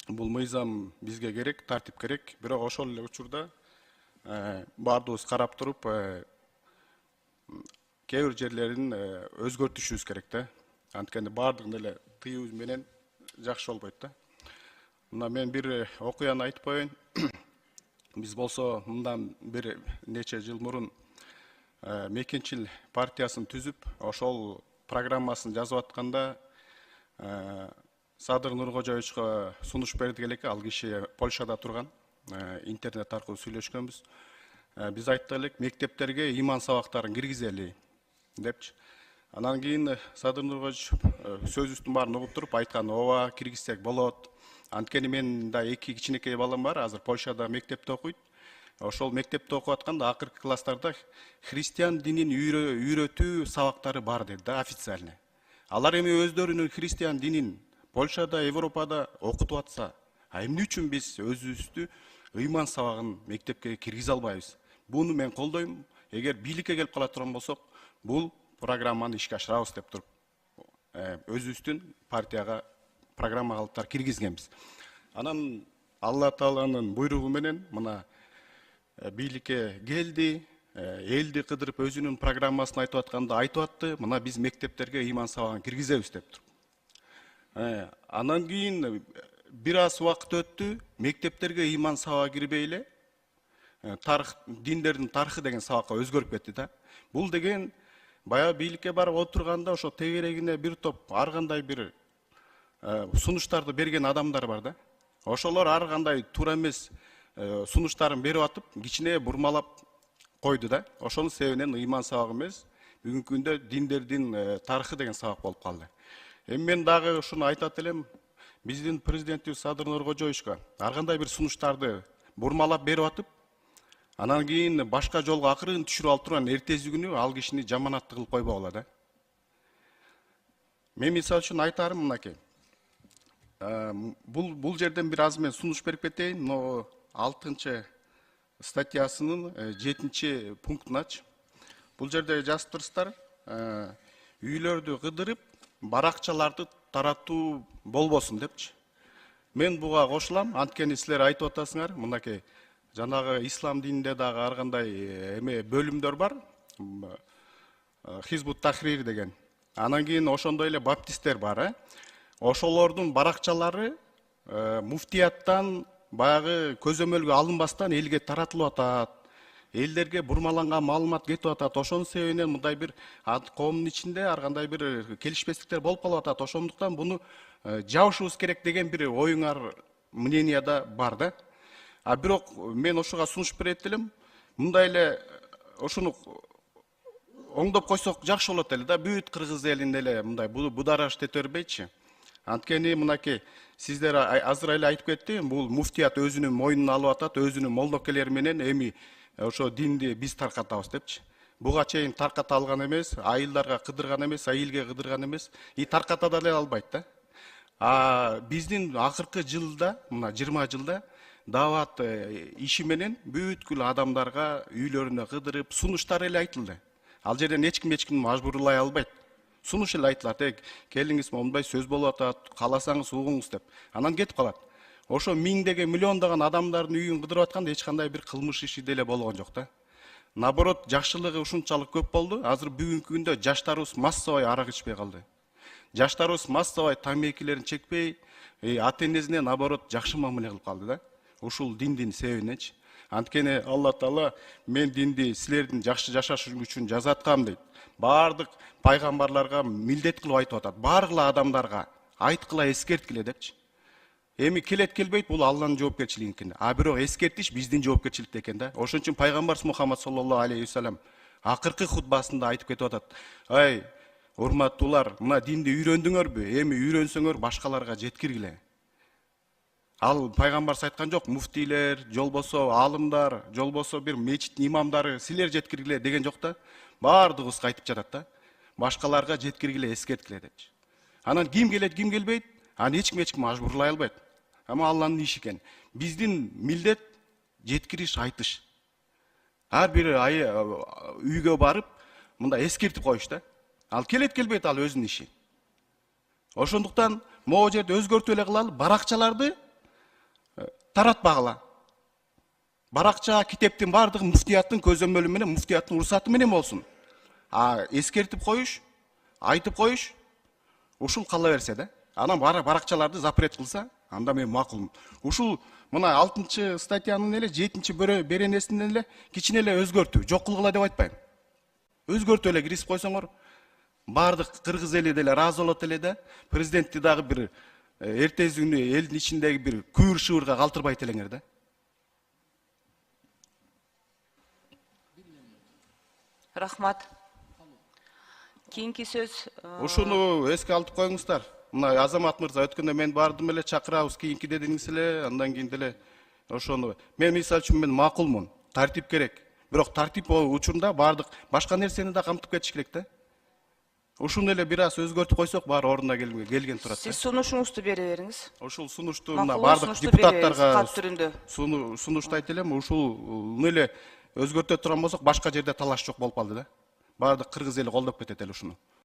Бул мыйзам бизге керек, тартип керек. Бирок ошол эле учурда баардыгыбыз карап туруп, кээ бир жерлерин өзгөртүшүбүз керек да. Анткени баардыгын эле тыюу менен жакшы болбойт да. Мына мен бир окуяны айтып коеюн. Биз болсо мындан бир нече жыл мурун Мекенчил партиясын түзүп, ошол программасын жазып атканда Садыр Нуркожоевичке сунуш бердик элеки. Ал киши Польшада турган, интернет аркылуу сүйлөшкөнбүз. Биз айттык элек, мектептерге иман сабактарын киргизели депчи. Анан кийин Садыр Нуркожоевич сөзүбүздүн баарын угуп туруп айткан, ооба, киргизсек болот. Анткени мен да 2 кичинекей балам бар, азыр Польшада мектепте окуйт. Ошол мектепте окуп атканда акыркы класстарда христиан динин үйрөтүү сабактары бар деди да, официально. Алар эми өздөрүнүн христиан динин Польшада, Европада окутуп атса, эмне үчүн биз өзүбүздү ыйман сабагын мектепке киргизе албайбыз? Буну мен колдойм. Эгер бийликке келип кала турган болсок, бул программаны ишке ашырабыз деп туруп, өзүбүздүн партияга программа калыптар киргизгенбиз. Анан Алла Тааланын буйругу менен мына бийликке келди, элди кыдырып өзүнүн программасын айтып атканда айтып атты, мына биз мектептерге иман сабагын киргизебиз деп туруп. Анан кийин бир аз убакыт өттү, мектептерге иман сабагы кирбей эле тарых, диндердин тарыхы деген сабакка өзгөрүп кетти да. Бул деген баягы бийликке барып отурганда ошо тегерегине бир топ ар кандай бир сунуштарды берген адамдар бар да. Ошолор ар кандай туура эмес сунуштарын берип атып, кичине бурмалап койду да. Ошонун себебинен ыйман сабагы эмес, бүгүнкү күндө диндердин тарыхы деген сабак болуп калды. Эми мен дагы ушуну айтат элем, биздин президентибиз Садыр Нуркожоевичке ар кандай бир сунуштарды бурмалап берип атып, анан кийин башка жолго акырын түшүрүп алып турган эртеси күнү ал кишини жаманатты кылып койбогула да. Мен мисалы үчүн айтарым мынакей. Бул жерден бир аз мен сунуш берип кетейин. Но 6 статьясынын 7 пунктуначы. Бул жерде жазып турсуздар, үйлөрдү кыдырып, баракчаларды таратуу болбосун депчи. Мен буга кошулам, анткени силер айтып атасыңар, мынакей жанагы ислам дининде дагы ар кандай эме бөлүмдөр бар. Хизбут Тахрир деген. Анан кийин ошондой эле баптисттер бар, Ошолордун баракчалары муфтияттан баягы көзөмөлгө алынбастан элге таратылып атат. Элдерге бурмаланган маалымат кетип атат. Ошонун себебинен мындай бир коомдун ичинде ар кандай бир келишпестиктер болуп калып атат. Ошондуктан буну жабышыбыз керек деген бир оюңар, мненияда бар да. Бирок мен ошого сунуш берет элем. Мындай эле ошону оңдоп койсок жакшы болот эле да. Бүт кыргыз элин эле мындай будараш тете бербейчи. Анткени мынакей сиздер азыр эле айтып кетти, бул муфтият өзүнүн мойнуна алып атат, өзүнүн молдокелери менен эми ошо динди биз таркатабыз депчи. Буга чейин тарката алган эмес, айылдарга кыдырган эмес, айылге кыдырган эмес, тарката деле албайт да. Биздин акыркы жылда, мына 20 жылда даават иши менен бүткүл адамдарга үйлөрүнө кыдырып сунуштар эле айтылды. Ал жерден эч ким мажбурлай албайт. Сунуш эле айтылат, келиңиз, мондай сөз болуп атат, кааласаңыз угуңуз деп. Анан кетип калат. Ошо миңдеген, миллиондогон адамдардын үйүн кыдырып атканда эч кандай бир кылмыш иши деле болгон жок да. Наоборот, жакшылыгы ушунчалык көп болду. Азыр бүгүнкү күндө жаштарыбыз массовый арак ичпей калды. Жаштарыбыз массовый тамекилерин чекпей, ата-энесине наоборот жакшы мамиле кылып калды да. Ушул диндин себебиненчи. Анткени Алла Таала мен динди силердин жакшы жашашыңыз үчүн жазаткам дейт. Бардык пайгамбарларга милдет кылып айтып атат. Барлык адамдарга айткыла, эскерткиле депчи. Эми келет келбейт, бул Алланын жоопкерчилиги. Бирок эскертиш биздин жоопкерчиликте экен да. Ошон үчүн пайгамбарыбыз Мухаммад саллаллаху алейхи вассалам акыркы хутбасында айтып кетип атат. Ай, урматтуулар, мына динди үйрөндүңөрбү? Эми үйрөнсөңөр башкаларга жеткиргиле. Ал пайгамбарыбыз айткан жок, муфтийлер, жолбосо алымдар, жолбосо бир мечиттин имамдары силер жеткиргиле деген жок да. Бардыгыбызга айтып жатат да. Башкаларга жеткиргиле, эскерткиле депчи. Анан ким келет, ким келбейт? Аны эч ким мажбурлай албайт. Ама Алланын иши экен. Биздин милдет жеткириш, айтыш. Ар бир үйгө барып, мындай эскертип коюш да. Ал келет келбейт, ал өзүнүн иши. Ошондуктан могу жерде өзгөртүп эле кылалы, баракчаларды таратпагыла. Баракча, китептин бардыгы муфтияттын көзөмөлү менен, муфтияттын уруксаты менен болсун. А эскертип коюш, айтып коюш, ушул кала берсе да. Анан баракчаларды запрет кылса, анда мен макулмун. Ушул мына 6 статьянын эле 7 беренесинен эле кичине эле өзгөртүү, жок кылгыла деп айтпайм. Өзгөртүү эле киргизип койсоңор, бардык кыргыз эли деле ыраазы болот эле да. Президентти дагы бир эртеси күнү элдин ичиндеги бир күйүр шыбырга калтырбайт элеңер да. Рахмат. Кийинки сөз Ушуну эске алып коюңуздар. Мына Азамат мырза өткөндө мен бардым эле, чакырабыз кийинки дедиңиз эле, андан кийин деле ошону. Мен мисалы үчүн мен макулмун. Тартип керек. Бирок тартип учурунда бардык башка нерсени да камтып кетиш керек да. Ушуну эле бир аз өзгөртүп койсок, баары ордуна келген турат. сиз сунушуңузду бере бериңиз. Ушул сунушту мына Макулуу бардык сунушту депутаттарга кат түрүндө. сунуштайт элем. Ушуну эле өзгөртө турган болсок, башка жерде талаш жок болуп калды да. Бардык кыргыз эли колдоп кетет эле ушуну.